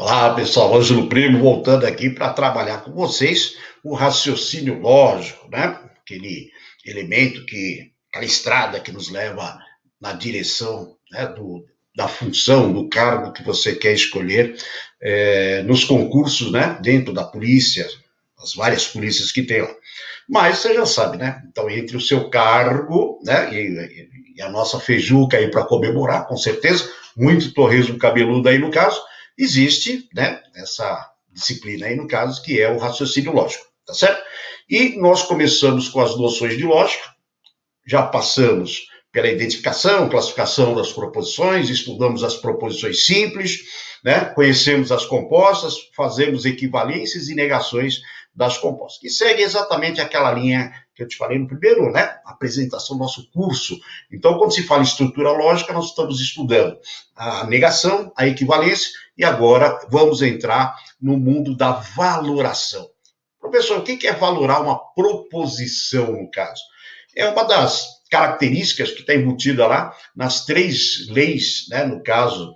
Olá, pessoal, Ângelo Primo voltando aqui para trabalhar com vocês o raciocínio lógico, né? Aquele elemento aquela estrada que nos leva na direção, né, da função, do cargo que você quer escolher nos concursos, né? Dentro da polícia, as várias polícias que tem lá. Mas você já sabe, né? Então, entre o seu cargo, né, e a nossa feijuca aí para comemorar, com certeza, muito torresmo cabeludo aí no caso, existe, né, essa disciplina aí no caso, que é o raciocínio lógico, tá certo? E nós começamos com as noções de lógica, já passamos pela identificação, classificação das proposições, estudamos as proposições simples, né? Conhecemos as compostas, fazemos equivalências e negações das compostas, que segue exatamente aquela linha que eu te falei no primeiro, né? Apresentação do nosso curso. Então, quando se fala em estrutura lógica, nós estamos estudando a negação, a equivalência, e agora vamos entrar no mundo da valoração. Professor, o que é valorar uma proposição, no caso? É uma das características que está embutida lá nas três leis, né, no caso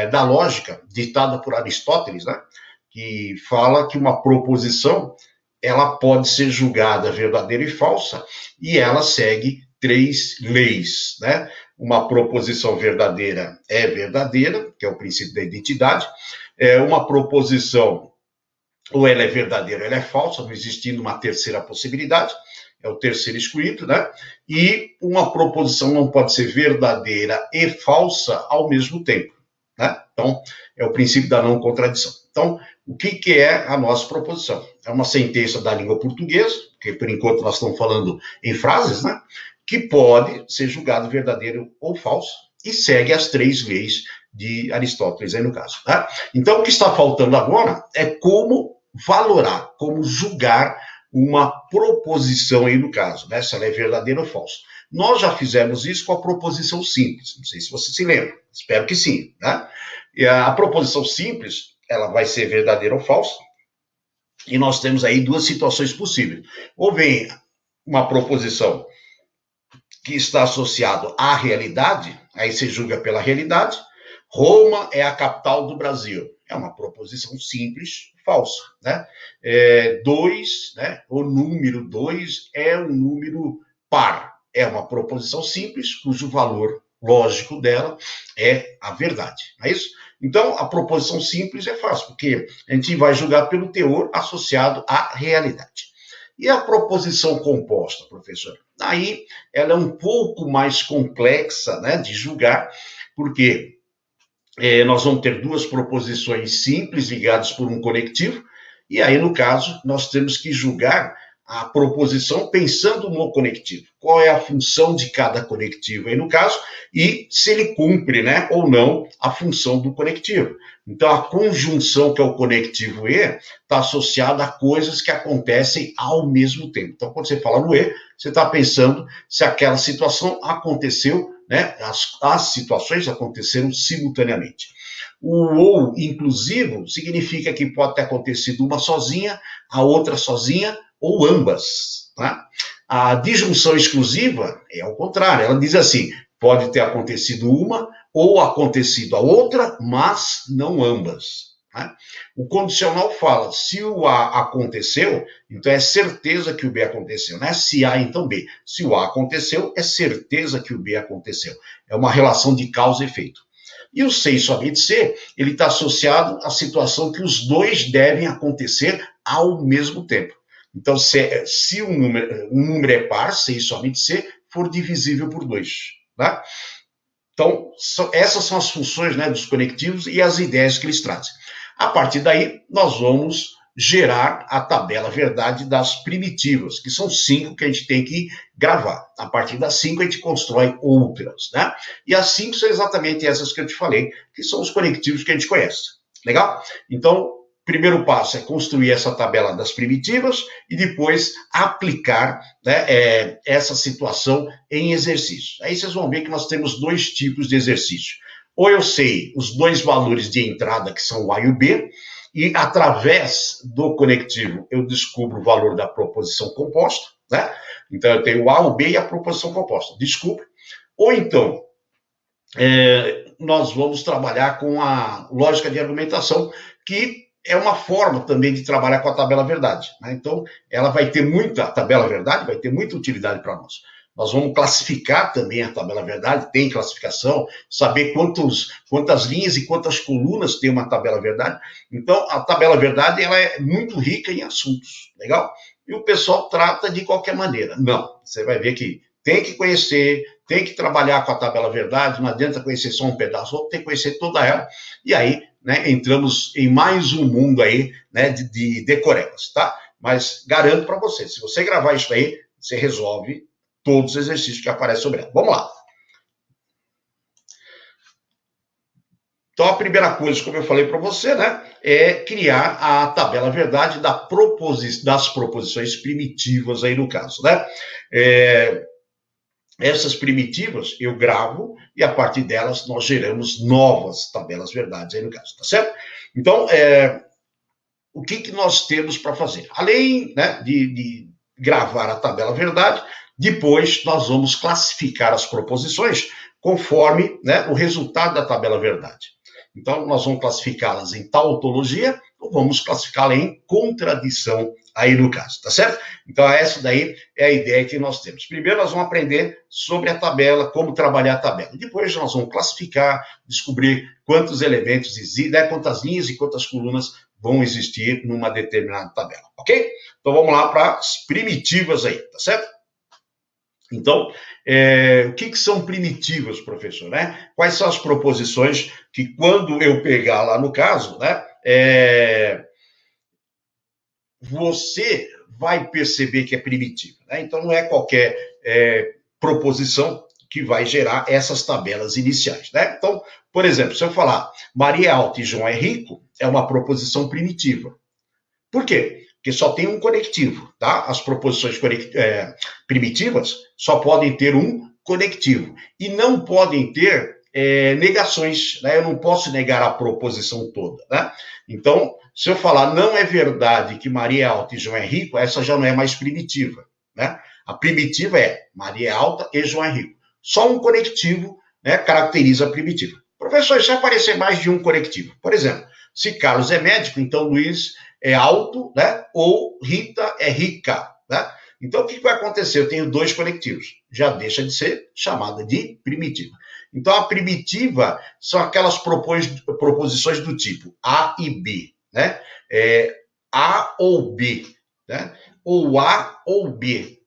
da lógica, ditada por Aristóteles, né, que fala que uma proposição ela pode ser julgada verdadeira e falsa, e ela segue três leis, né? Uma proposição verdadeira é verdadeira, que é o princípio da identidade, uma proposição ou ela é verdadeira ou ela é falsa, não existindo uma terceira possibilidade, é o terceiro excluído, né? E uma proposição não pode ser verdadeira e falsa ao mesmo tempo, né? Então, é o princípio da não contradição. Então, o que é a nossa proposição? É uma sentença da língua portuguesa, que por enquanto nós estamos falando em frases, né? Que pode ser julgado verdadeiro ou falso e segue as três leis de Aristóteles aí no caso, tá? Então, o que está faltando agora é como valorar, como julgar uma proposição aí no caso, né? Se ela é verdadeira ou falsa. Nós já fizemos isso com a proposição simples, não sei se você se lembra, espero que sim, né? E a proposição simples, ela vai ser verdadeira ou falsa, e nós temos aí duas situações possíveis. Ou vem uma proposição que está associada à realidade, aí você julga pela realidade. Roma é a capital do Brasil. É uma proposição simples, falsa, né? Dois, né? O número 2 é um número par. É uma proposição simples, cujo valor lógico dela é a verdade. Não é isso? Então, a proposição simples é fácil, porque a gente vai julgar pelo teor associado à realidade. E a proposição composta, professor? Aí ela é um pouco mais complexa, né, de julgar, porque nós vamos ter duas proposições simples ligadas por um conectivo, e aí, no caso, nós temos que julgar a proposição pensando no conectivo. Qual é a função de cada conectivo aí, no caso, e se ele cumpre, né, ou não a função do conectivo. Então, a conjunção, que é o conectivo E, está associada a coisas que acontecem ao mesmo tempo. Então, quando você fala no E, você está pensando se aquela situação aconteceu, né, as situações aconteceram simultaneamente. O ou inclusivo significa que pode ter acontecido uma sozinha, a outra sozinha, ou ambas. Tá? A disjunção exclusiva é ao contrário, ela diz assim, pode ter acontecido uma ou acontecido a outra, mas não ambas. Tá? O condicional fala, se o A aconteceu, então é certeza que o B aconteceu, né? Se A, então B. Se o A aconteceu, é certeza que o B aconteceu. É uma relação de causa e efeito. E o C e somente C, ele está associado à situação que os dois devem acontecer ao mesmo tempo. Então, se um número é par, C e somente C, for divisível por 2. Tá? Então, essas são as funções, né, dos conectivos e as ideias que eles trazem. A partir daí, nós vamos gerar a tabela verdade das primitivas, que são 5 que a gente tem que gravar. A partir das 5 a gente constrói outras, né? E as 5 são exatamente essas que eu te falei, que são os conectivos que a gente conhece. Legal? Então, primeiro passo é construir essa tabela das primitivas e depois aplicar, né, essa situação em exercício. Aí vocês vão ver que nós temos dois tipos de exercício. Ou eu sei os dois valores de entrada, que são o A e o B, e através do conectivo eu descubro o valor da proposição composta, né? Então eu tenho o A, o B e a proposição composta. Descubro. Ou então, nós vamos trabalhar com a lógica de argumentação, que é uma forma também de trabalhar com a tabela verdade, né? Então, ela vai ter muita, a tabela verdade vai ter muita utilidade para nós. Nós vamos classificar também a tabela verdade, tem classificação, saber quantas linhas e quantas colunas tem uma tabela verdade. Então, a tabela verdade ela é muito rica em assuntos, legal? E o pessoal trata de qualquer maneira. Não, você vai ver que tem que conhecer, tem que trabalhar com a tabela verdade, não adianta conhecer só um pedaço, tem que conhecer toda ela. E aí, né, entramos em mais um mundo aí, né, de decorebas, tá? Mas garanto para você, se você gravar isso aí, você resolve todos os exercícios que aparecem sobre ela. Vamos lá. Então, a primeira coisa, como eu falei para você, né, é criar a tabela verdade das proposições primitivas aí no caso, né? Essas primitivas eu gravo e a partir delas nós geramos novas tabelas verdades aí no caso, tá certo? Então, o que nós temos para fazer? Além, né, de gravar a tabela verdade, depois nós vamos classificar as proposições conforme, né, o resultado da tabela verdade. Então, nós vamos classificá-las em tautologia ou vamos classificá-la em contradição aí no caso, tá certo? Então, essa daí é a ideia que nós temos. Primeiro, nós vamos aprender sobre a tabela, como trabalhar a tabela. Depois, nós vamos classificar, descobrir quantos elementos existem, né, quantas linhas e quantas colunas vão existir numa determinada tabela, ok? Então, vamos lá para as primitivas aí, tá certo? Então, o que são primitivas, professor? Né? Quais são as proposições que, quando eu pegar lá no caso, né, você vai perceber que é primitiva. Né? Então, não é qualquer proposição que vai gerar essas tabelas iniciais. Né? Então, por exemplo, se eu falar Maria é alta e João é rico, é uma proposição primitiva. Por quê? Porque só tem um conectivo, tá? As proposições primitivas só podem ter um conectivo e não podem ter negações, né? Eu não posso negar a proposição toda, né? Então, se eu falar não é verdade que Maria é alta e João é rico, essa já não é mais primitiva, né? A primitiva é Maria é alta e João é rico. Só um conectivo, né, caracteriza a primitiva. Professor, se aparecer mais de um conectivo, por exemplo, se Carlos é médico, então Luiz é alto, né? Ou Rita é rica, né? Então, o que vai acontecer? Eu tenho dois conectivos. Já deixa de ser chamada de primitiva. Então, a primitiva são aquelas proposições do tipo A e B, né? A ou B, né? Ou A ou B.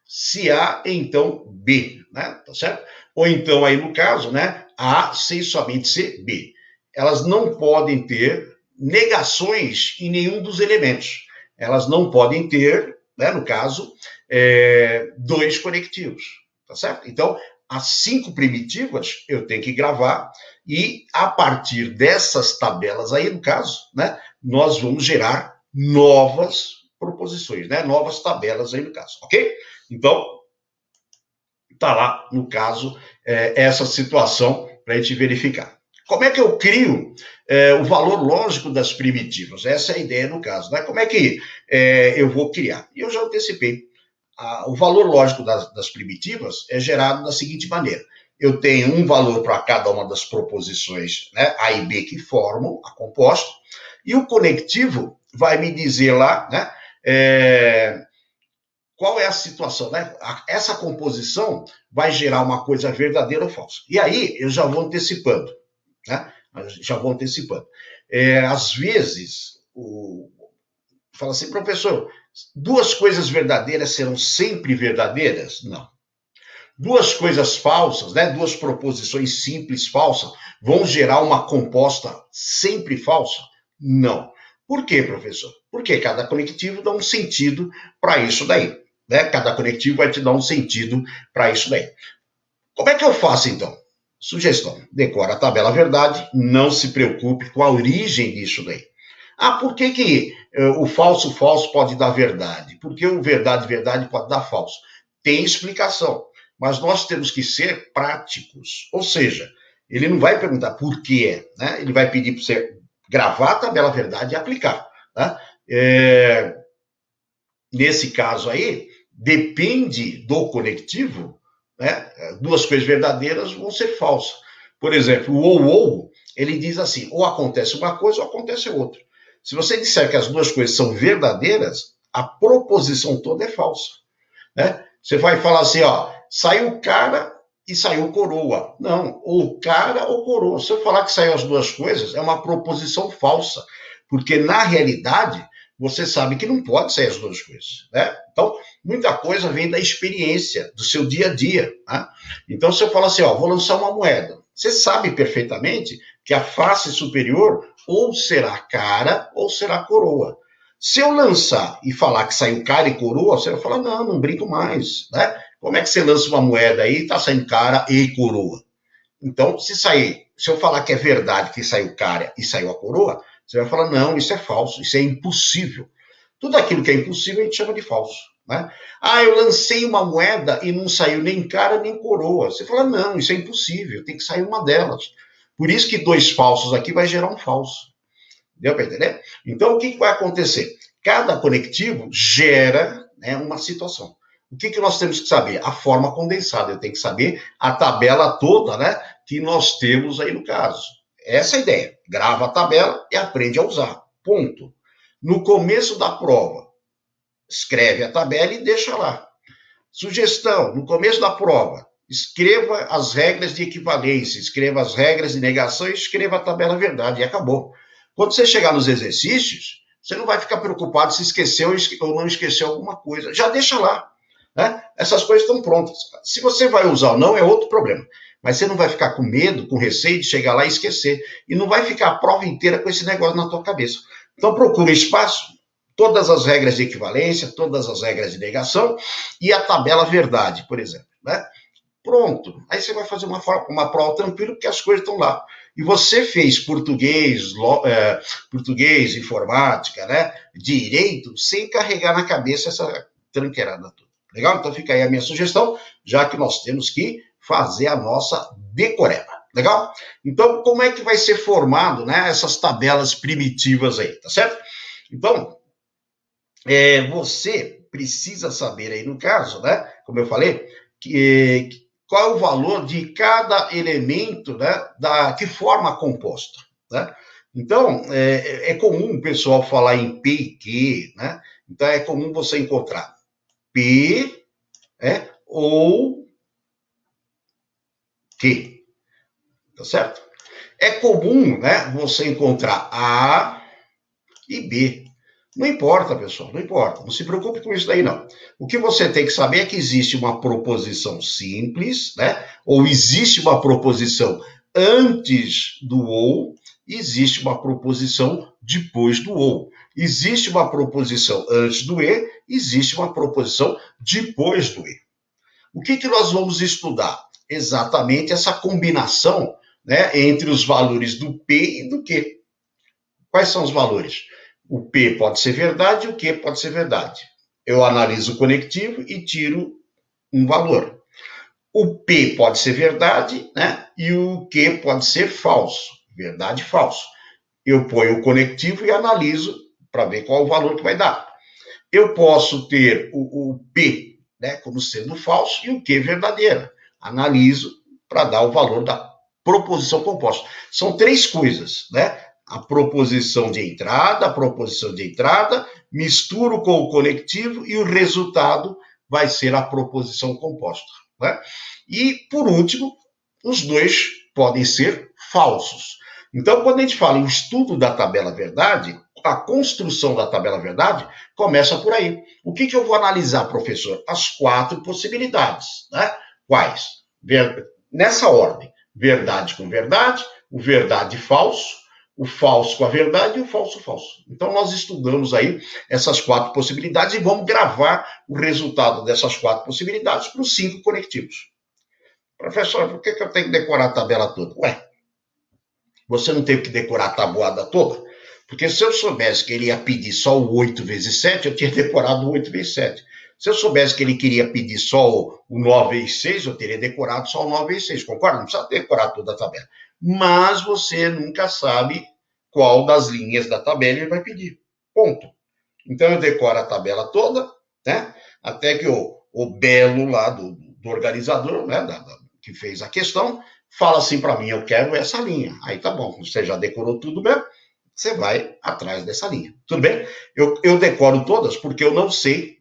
Se A, então B, né? Tá certo? Ou então, aí no caso, né? A sem somente ser B. Elas não podem ter negações em nenhum dos elementos. Elas não podem ter, né, no caso, dois conectivos, tá certo? Então, as 5 primitivas eu tenho que gravar e a partir dessas tabelas aí, no caso, né, nós vamos gerar novas proposições, né, novas tabelas aí no caso, ok? Então, tá lá, no caso, essa situação para a gente verificar. Como é que eu crio o valor lógico das primitivas? Essa é a ideia no caso, né? Como é que eu vou criar? E eu já antecipei. O valor lógico das primitivas é gerado da seguinte maneira. Eu tenho um valor para cada uma das proposições, né, A e B que formam a composta, e o conectivo vai me dizer lá, né, qual é a situação, né? Essa composição vai gerar uma coisa verdadeira ou falsa. E aí eu já vou antecipando, né? Já vou antecipando. Às vezes, fala assim, professor, 2 coisas verdadeiras serão sempre verdadeiras? Não. 2 coisas falsas, né? 2 proposições simples falsas vão gerar uma composta sempre falsa? Não. Por quê, professor? Porque cada conectivo dá um sentido para isso daí. Né? Cada conectivo vai te dar um sentido para isso daí. Como é que eu faço, então? Sugestão, decora a tabela verdade, não se preocupe com a origem disso daí. Por que o falso pode dar verdade? Por que o verdade pode dar falso? Tem explicação, mas nós temos que ser práticos. Ou seja, ele não vai perguntar por que é, né? Ele vai pedir para você gravar a tabela verdade e aplicar. Né? Nesse caso aí, depende do conectivo, né? 2 coisas verdadeiras vão ser falsas. Por exemplo, o ou, ele diz assim, ou acontece uma coisa ou acontece outra. Se você disser que as duas coisas são verdadeiras, a proposição toda é falsa, né? Você vai falar assim, ó, saiu cara e saiu coroa. Não, ou cara ou coroa. Se eu falar que saiu as duas coisas, é uma proposição falsa, porque na realidade você sabe que não pode sair as duas coisas, né? Então, muita coisa vem da experiência, do seu dia a dia, né? Então, se eu falar assim, ó, vou lançar uma moeda, você sabe perfeitamente que a face superior ou será cara ou será coroa. Se eu lançar e falar que saiu cara e coroa, você vai falar, não, não brinco mais, né? Como é que você lança uma moeda aí e tá saindo cara e coroa? Então, se eu falar que é verdade que saiu cara e saiu a coroa, você vai falar, não, isso é falso, isso é impossível. Tudo aquilo que é impossível a gente chama de falso, né? Ah, eu lancei uma moeda e não saiu nem cara nem coroa. Você fala, não, isso é impossível, tem que sair uma delas. Por isso que dois falsos aqui vai gerar um falso. Deu para entender? Então, o que vai acontecer? Cada conectivo gera, né, uma situação. O que nós temos que saber? A forma condensada. Eu tenho que saber a tabela toda, né, que nós temos aí no caso. Essa é a ideia. Grava a tabela e aprende a usar. Ponto. No começo da prova, escreve a tabela e deixa lá. Sugestão: no começo da prova, escreva as regras de equivalência, escreva as regras de negação e escreva a tabela verdade, e acabou. Quando você chegar nos exercícios, você não vai ficar preocupado se esqueceu ou não esqueceu alguma coisa. Já deixa lá, né? Essas coisas estão prontas. Se você vai usar ou não, é outro problema. Mas você não vai ficar com medo, com receio de chegar lá e esquecer. E não vai ficar a prova inteira com esse negócio na tua cabeça. Então, procura espaço, todas as regras de equivalência, todas as regras de negação e a tabela verdade, por exemplo, né? Pronto. Aí você vai fazer uma prova tranquila, porque as coisas estão lá. E você fez português, informática, né? Direito, sem carregar na cabeça essa tranqueirada toda. Legal? Então fica aí a minha sugestão, já que nós temos que fazer a nossa decoreba. Legal? Então, como é que vai ser formado, né, essas tabelas primitivas aí, tá certo? Então, você precisa saber aí no caso, né, como eu falei, qual é o valor de cada elemento, né, que forma a composta, né? Então, é comum o pessoal falar em P e Q, né? Então, é comum você encontrar P, ou Q, tá certo? É comum, né, você encontrar A e B. Não importa, pessoal, não importa. Não se preocupe com isso daí, não. O que você tem que saber é que existe uma proposição simples, né? Ou existe uma proposição antes do ou, existe uma proposição depois do ou. Existe uma proposição antes do e, existe uma proposição depois do e. O que nós vamos estudar? Exatamente essa combinação, né, entre os valores do P e do Q. Quais são os valores? O P pode ser verdade e o Q pode ser verdade. Eu analiso o conectivo e tiro um valor. O P pode ser verdade, né? E o Q pode ser falso. Verdade e falso. Eu ponho o conectivo e analiso para ver qual o valor que vai dar. Eu posso ter o P, né, como sendo falso e o Q verdadeiro. Analiso para dar o valor da proposição composta. São três coisas, né? A proposição de entrada, misturo com o conectivo e o resultado vai ser a proposição composta, né? E, por último, os dois podem ser falsos. Então, quando a gente fala em estudo da tabela verdade, a construção da tabela verdade começa por aí. O que eu vou analisar, professor? As quatro possibilidades, né? Quais? Nessa ordem: verdade com verdade, o verdade falso, o falso com a verdade e o falso falso. Então, nós estudamos aí essas quatro possibilidades e vamos gravar o resultado dessas quatro possibilidades para os 5 conectivos. Professor, por que eu tenho que decorar a tabela toda? Ué, você não teve que decorar a tabuada toda? Porque se eu soubesse que ele ia pedir só o 8 vezes 7, eu tinha decorado o 8 vezes 7. Se eu soubesse que ele queria pedir só o 9 vezes 6, eu teria decorado só o 9 vezes 6. Concorda? Não precisa decorar toda a tabela. Mas você nunca sabe qual das linhas da tabela ele vai pedir. Ponto. Então eu decoro a tabela toda, né? Até que o belo lá do organizador, né, que fez a questão, fala assim para mim, eu quero essa linha. Aí tá bom, você já decorou tudo mesmo, você vai atrás dessa linha. Tudo bem? Eu decoro todas porque eu não sei,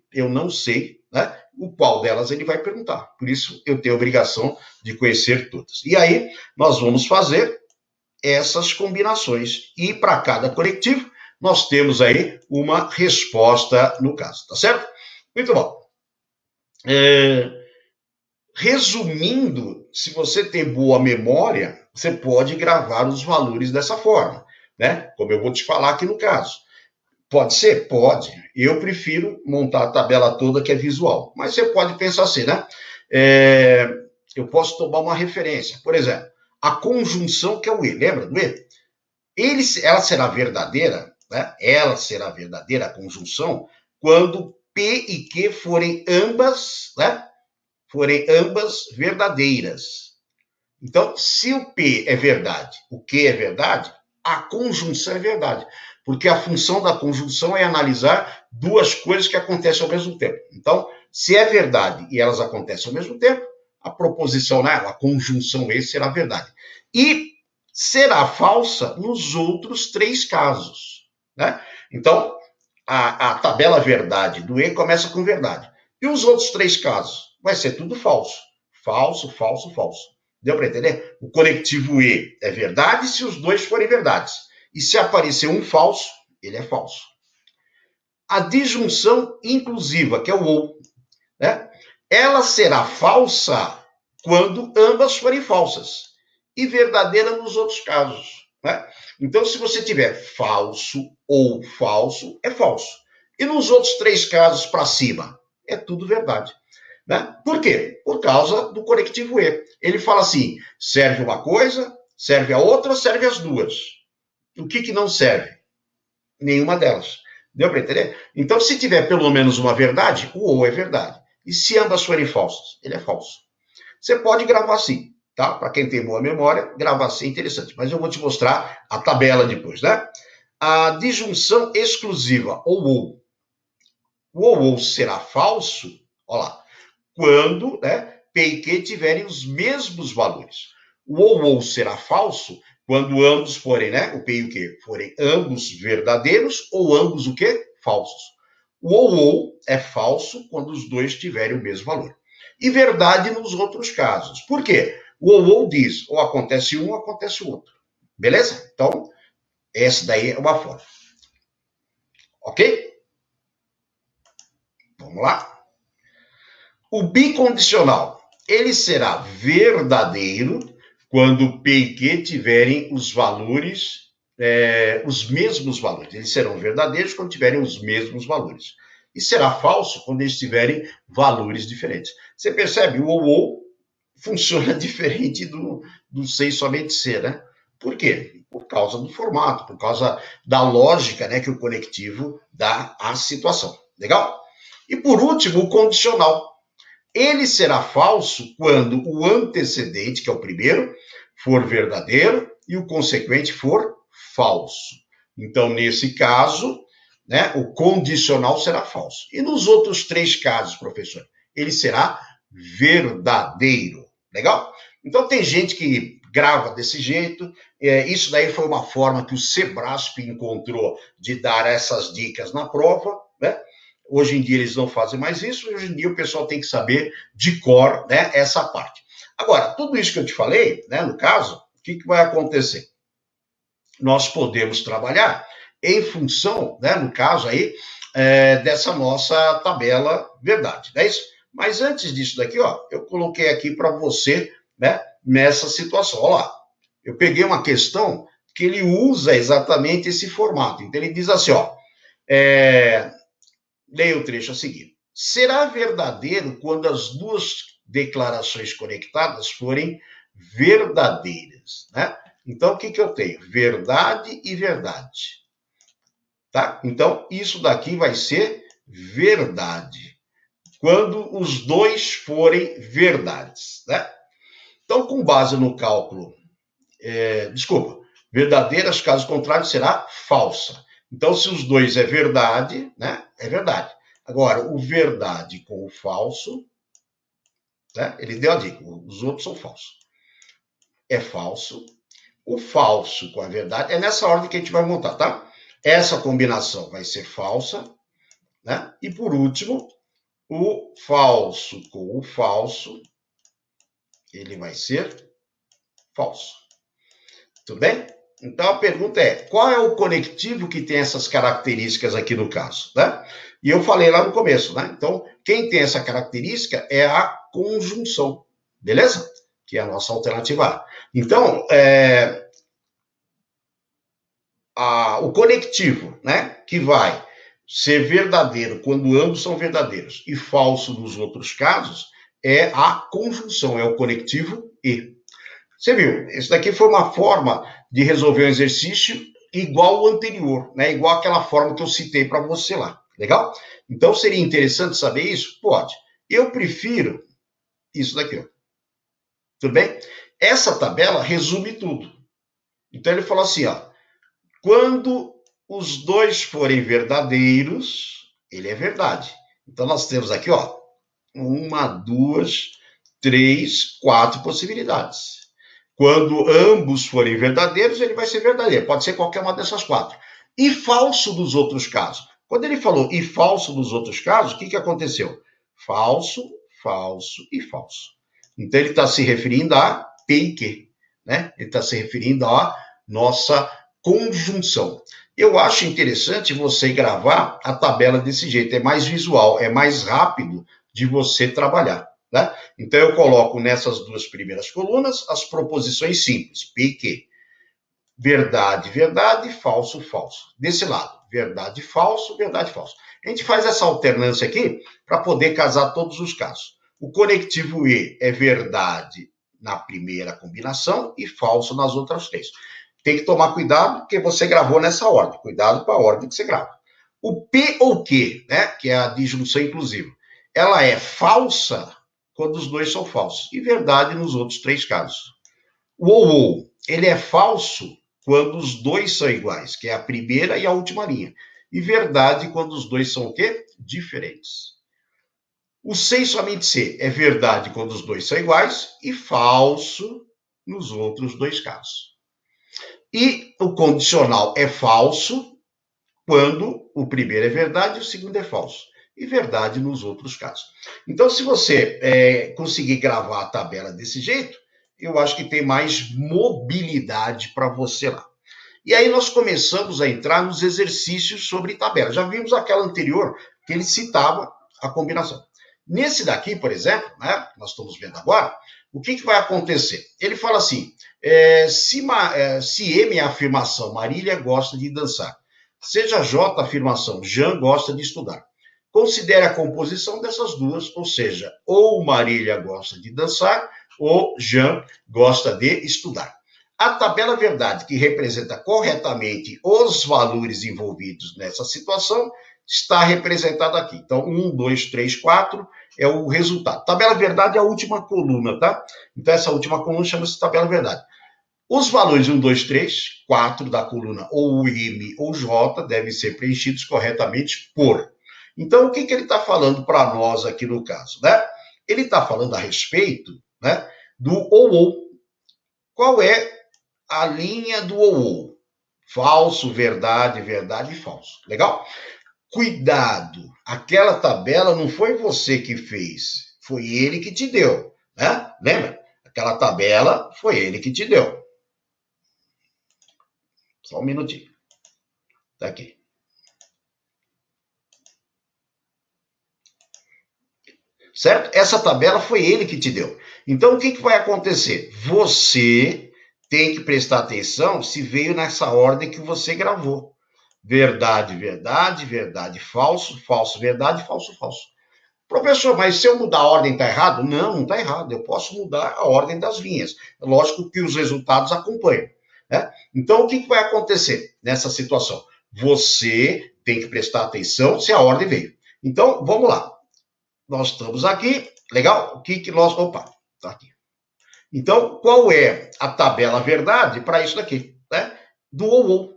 né, o qual delas ele vai perguntar. Por isso, eu tenho a obrigação de conhecer todas. E aí, nós vamos fazer essas combinações. E para cada coletivo, nós temos aí uma resposta no caso, tá certo? Muito bom. Resumindo, se você tem boa memória, você pode gravar os valores dessa forma, né? Como eu vou te falar aqui no caso. Pode ser? Pode. Eu prefiro montar a tabela toda que é visual. Mas você pode pensar assim, né? É, eu posso tomar uma referência. Por exemplo, a conjunção que é o E. Lembra do E? Ela será verdadeira, né? Ela será verdadeira, a conjunção, quando P e Q forem ambas, né? Forem ambas verdadeiras. Então, se o P é verdade, o Q é verdade, a conjunção é verdade. Porque a função da conjunção é analisar duas coisas que acontecem ao mesmo tempo. Então, se é verdade e elas acontecem ao mesmo tempo, a proposição, né, a conjunção E será verdade. E será falsa nos outros três casos. Né? Então, a tabela verdade do E começa com verdade. E os outros três casos? Vai ser tudo falso. Falso, falso, falso. Deu para entender? O conectivo E é verdade se os dois forem verdades. E se aparecer um falso, ele é falso. A disjunção inclusiva, que é o ou, né? Ela será falsa quando ambas forem falsas e verdadeira nos outros casos. Né? Então, se você tiver falso ou falso, é falso. E nos outros três casos para cima, é tudo verdade. Né? Por quê? Por causa do conectivo E. Ele fala assim: serve uma coisa, serve a outra, serve as duas. O que não serve? Nenhuma delas. Deu para entender? Então, se tiver pelo menos uma verdade, o ou é verdade. E se ambas forem falsas, ele é falso. Você pode gravar assim, tá? Para quem tem boa memória, gravar assim é interessante. Mas eu vou te mostrar a tabela depois, né? A disjunção exclusiva, ou. O ou será falso, olha lá, quando, né, P e Q tiverem os mesmos valores. O ou será falso quando ambos forem, né, o P e o Q, forem ambos verdadeiros ou ambos o quê? Falsos. O ou é falso quando os dois tiverem o mesmo valor. E verdade nos outros casos. Por quê? O ou diz, ou acontece um, ou acontece o outro. Beleza? Então, essa daí é uma forma. Ok? Vamos lá? O bicondicional, ele será verdadeiro quando P e Q tiverem os valores, os mesmos valores. Eles serão verdadeiros quando tiverem os mesmos valores. E será falso quando eles tiverem valores diferentes. Você percebe? O ou funciona diferente do sei somente ser, né? Por quê? Por causa do formato, por causa da lógica, né, que o conectivo dá à situação. Legal? E por último, o condicional. Ele será falso quando o antecedente, que é o primeiro, for verdadeiro e o consequente for falso. Então, nesse caso, né, o condicional será falso. E nos outros três casos, professor, ele será verdadeiro. Legal? Então, tem gente que grava desse jeito. Isso daí foi uma forma que o Sebrasp encontrou de dar essas dicas na prova, né? Hoje em dia eles não fazem mais isso, hoje em dia o pessoal tem que saber de cor, né, essa parte. Agora, tudo isso que eu te falei, né, no caso, o que vai acontecer? Nós podemos trabalhar em função, né, no caso aí, dessa nossa tabela verdade, não é isso? Mas antes disso daqui, ó, eu coloquei aqui para você, né, nessa situação. Olha lá, eu peguei uma questão que ele usa exatamente esse formato. Então ele diz assim, ó, leia o trecho a seguir. Será verdadeiro quando as duas declarações conectadas forem verdadeiras, né? Então, o que eu tenho? Verdade e verdade, tá? Então, isso daqui vai ser verdade, quando os dois forem verdades, né? Então, com base no cálculo, verdadeiras, caso contrário, será falsa. Então, se os dois é verdade, né? É verdade. Agora, o verdade com o falso, né? Ele deu a dica, os outros são falsos. é falso, o falso com a verdade, é nessa ordem que a gente vai montar, tá? Essa combinação vai ser falsa, né? E por último, o falso com o falso, ele vai ser falso. Tudo bem? Então a pergunta é, qual é o conectivo que tem essas características aqui no caso, né? E eu falei lá no começo, né? Então, quem tem essa característica é a conjunção, beleza? Que é a nossa alternativa A. Então, o conectivo, né? Que vai ser verdadeiro quando ambos são verdadeiros e falso nos outros casos, é a conjunção, é o conectivo E. Você viu? Isso daqui foi uma forma de resolver um exercício igual ao anterior, né? Igual aquela forma que eu citei para você lá. Legal? Então, seria interessante saber isso? Pode. Eu prefiro isso daqui, ó. Tudo bem? Essa tabela resume tudo. Então, ele falou assim, ó. Quando os dois forem verdadeiros, ele é verdade. Então, nós temos aqui, ó, 1, 2, 3, 4 possibilidades. Quando ambos forem verdadeiros, ele vai ser verdadeiro. Pode ser qualquer uma dessas 4. E falso nos outros casos. Quando ele falou e falso nos outros casos, o que aconteceu? Falso, falso e falso. Então, ele está se referindo a P e Q, né? Ele está se referindo à nossa conjunção. Eu acho interessante você gravar a tabela desse jeito. É mais visual, é mais rápido de você trabalhar. Né? Então, eu coloco nessas duas primeiras colunas as proposições simples, P e Q. Verdade, verdade, falso, falso. Desse lado, verdade, falso, verdade, falso. A gente faz essa alternância aqui para poder casar todos os casos. O conectivo E é verdade na primeira combinação e falso nas outras 3. Tem que tomar cuidado, porque você gravou nessa ordem. Cuidado com a ordem que você grava. O P ou Q, né, que é a disjunção inclusiva, ela é falsa quando os dois são falsos e verdade nos outros 3 casos. O ou, ele é falso quando os dois são iguais, que é a primeira e a última linha. E verdade quando os dois são o quê? Diferentes. O C e somente C é verdade quando os dois são iguais e falso nos outros 2 casos. E o condicional é falso quando o primeiro é verdade e o segundo é falso. E verdade nos outros casos. Então, se você conseguir gravar a tabela desse jeito, eu acho que tem mais mobilidade para você lá. E aí nós começamos a entrar nos exercícios sobre tabela. Já vimos aquela anterior que ele citava a combinação. Nesse daqui, por exemplo, né, nós estamos vendo agora, o que vai acontecer? Ele fala assim, se M é a afirmação, Marília gosta de dançar. Seja J a afirmação, Jean gosta de estudar. Considere a composição dessas duas, ou seja, ou Marília gosta de dançar, ou Jean gosta de estudar. A tabela verdade, que representa corretamente os valores envolvidos nessa situação, está representada aqui. Então, 1, 2, 3, 4 é o resultado. Tabela verdade é a última coluna, tá? Então, essa última coluna chama-se tabela verdade. Os valores 1, 2, 3, 4 da coluna ou M ou J devem ser preenchidos corretamente por. Então, o que ele está falando para nós aqui no caso, né? Ele está falando a respeito, né, do ou. Qual é a linha do ou? Falso, verdade, verdade e falso. Legal? Cuidado, aquela tabela não foi você que fez, foi ele que te deu, né? Lembra? Aquela tabela foi ele que te deu. Só um minutinho. Tá aqui. Certo? Essa tabela foi ele que te deu. Então, o que vai acontecer? Você tem que prestar atenção se veio nessa ordem que você gravou. Verdade, verdade, verdade, falso, falso, verdade, falso, falso. Professor, mas se eu mudar a ordem, está errado? Não, não está errado. Eu posso mudar a ordem das linhas. Lógico que os resultados acompanham. Né? Então, o que vai acontecer nessa situação? Você tem que prestar atenção se a ordem veio. Então, vamos lá. Nós estamos aqui. Legal? O que nós... Opa, está aqui. Então, qual é a tabela verdade para isso daqui? Né? Do ou.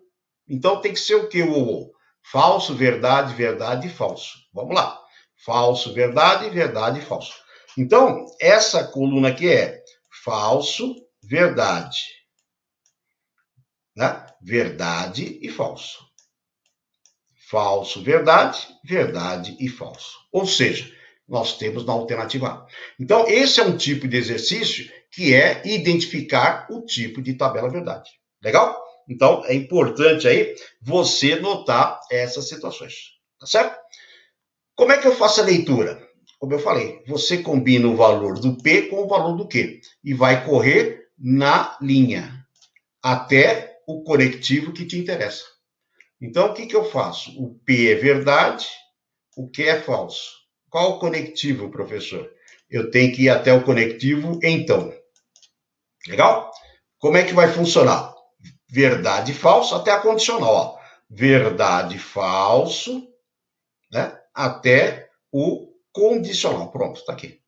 Então, tem que ser o que o ou? Falso, verdade, verdade e falso. Vamos lá. Falso, verdade, verdade e falso. Então, essa coluna aqui é falso, verdade, né? Verdade e falso. Falso, verdade, verdade e falso. Ou seja, nós temos na alternativa A. Então, esse é um tipo de exercício que é identificar o tipo de tabela verdade. Legal? Então, é importante aí você notar essas situações. Tá certo? Como é que eu faço a leitura? Como eu falei, você combina o valor do P com o valor do Q e vai correr na linha até o conectivo que te interessa. Então, o que eu faço? O P é verdade, o Q é falso. Qual o conectivo, professor? Eu tenho que ir até o conectivo então. Legal? Como é que vai funcionar? Verdade e falso até a condicional. Ó. Verdade, falso, né? Até o condicional. Pronto, está aqui.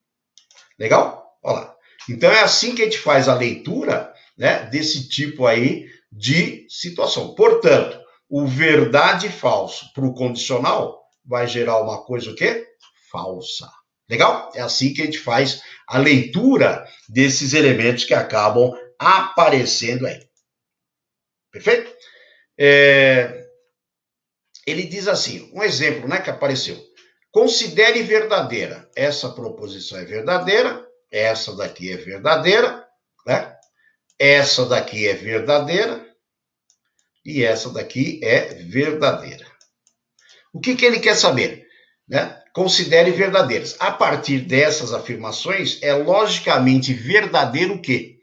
Legal? Olha lá. Então é assim que a gente faz a leitura, né, desse tipo aí de situação. Portanto, o verdade e falso para o condicional vai gerar uma coisa o quê? Falsa. Legal? É assim que a gente faz a leitura desses elementos que acabam aparecendo aí. Perfeito? Ele diz assim, um exemplo, né, que apareceu. Considere verdadeira. Essa proposição é verdadeira, essa daqui é verdadeira, né? Essa daqui é verdadeira e essa daqui é verdadeira. O que ele quer saber? Né? Considere verdadeiras. A partir dessas afirmações, é logicamente verdadeiro o quê?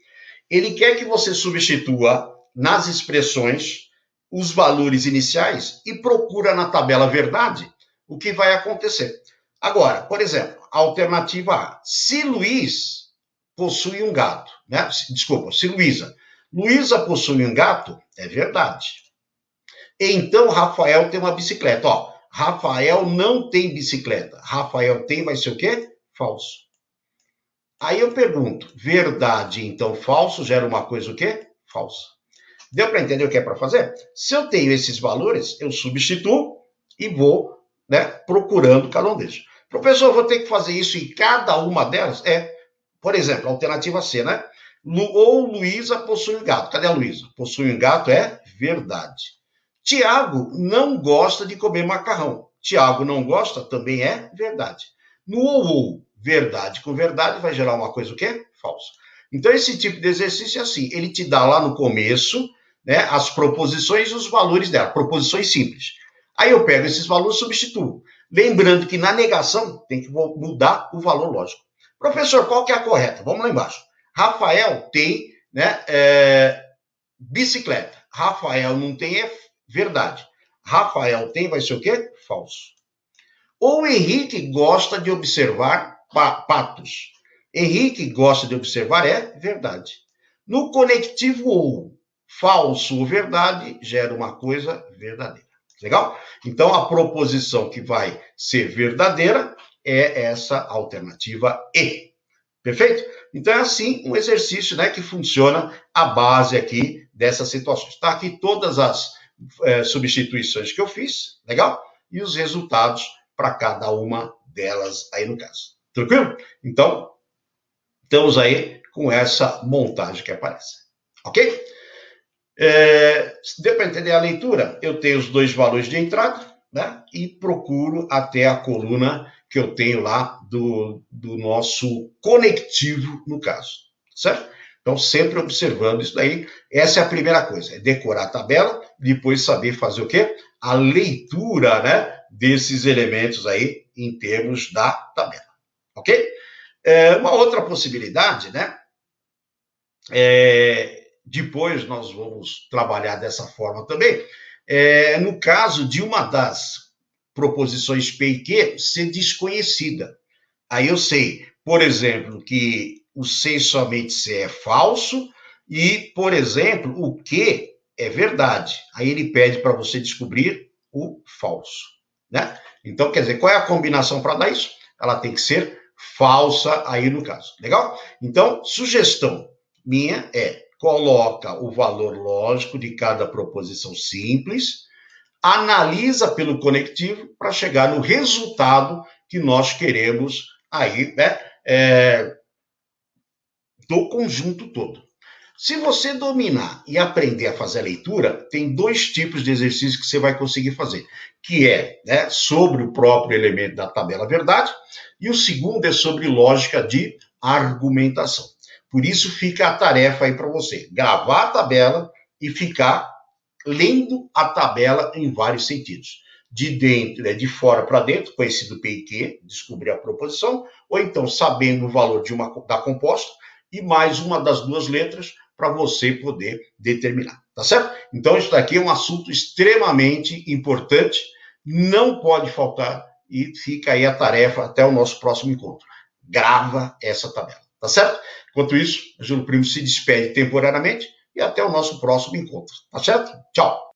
Ele quer que você substitua nas expressões os valores iniciais e procura na tabela verdade o que vai acontecer. Agora, por exemplo, a alternativa A. Se Luiz possui um gato, né? Desculpa, se Luísa possui um gato, é verdade. Então, Rafael tem uma bicicleta. Ó, Rafael não tem bicicleta. Rafael tem, vai ser o quê? Falso. Aí eu pergunto, verdade, então falso gera uma coisa o quê? Falsa. Deu para entender o que é para fazer? Se eu tenho esses valores, eu substituo e vou, né, procurando cada um deles. Professor, vou ter que fazer isso em cada uma delas? Por exemplo, alternativa C, né? Ou Luísa possui um gato. Cadê a Luísa? Possui um gato é verdade. Tiago não gosta de comer macarrão. Tiago não gosta também é verdade. No ou, verdade com verdade, vai gerar uma coisa o quê? Falsa. Então, esse tipo de exercício é assim, ele te dá lá no começo, né, as proposições e os valores dela, proposições simples. Aí eu pego esses valores e substituo. Lembrando que na negação tem que mudar o valor lógico. Professor, qual que é a correta? Vamos lá embaixo. Rafael tem, né, bicicleta. Rafael não tem, é verdade. Rafael tem, vai ser o quê? Falso. Ou Henrique gosta de observar patos. Henrique gosta de observar é verdade. No conectivo ou falso ou verdade, gera uma coisa verdadeira. Legal? Então, a proposição que vai ser verdadeira é essa alternativa E. Perfeito? Então, é assim um exercício, né, que funciona a base aqui dessas situações. Está aqui todas as substituições que eu fiz, legal? E os resultados para cada uma delas aí no caso. Tranquilo? Então, estamos aí com essa montagem que aparece. Ok? Deu para entender a leitura? Eu tenho os dois valores de entrada, né? E procuro até a coluna que eu tenho lá do nosso conectivo, no caso. Certo? Então, sempre observando isso daí. Essa é a primeira coisa, é decorar a tabela, depois saber fazer o quê? A leitura, né, desses elementos aí em termos da tabela. Ok? Uma outra possibilidade, né? Depois nós vamos trabalhar dessa forma também. No caso de uma das proposições P e Q ser desconhecida. Aí eu sei, por exemplo, que o C somente C é falso e, por exemplo, o Q é verdade. Aí ele pede para você descobrir o falso, né? Então, quer dizer, qual é a combinação para dar isso? Ela tem que ser falsa aí no caso. Legal? Então, sugestão minha é coloca o valor lógico de cada proposição simples, analisa pelo conectivo para chegar no resultado que nós queremos aí, né, do conjunto todo. Se você dominar e aprender a fazer a leitura, tem 2 tipos de exercícios que você vai conseguir fazer, que é, né, sobre o próprio elemento da tabela verdade, e o segundo é sobre lógica de argumentação. Por isso fica a tarefa aí para você, gravar a tabela e ficar lendo a tabela em vários sentidos. De dentro, de fora para dentro, conhecido PIQ, descobrir a proposição, ou então sabendo o valor da composta e mais uma das 2 letras para você poder determinar, tá certo? Então, isso daqui é um assunto extremamente importante, não pode faltar e fica aí a tarefa até o nosso próximo encontro. Grava essa tabela, tá certo? Enquanto isso, o Júlio Primo se despede temporariamente e até o nosso próximo encontro, tá certo? Tchau!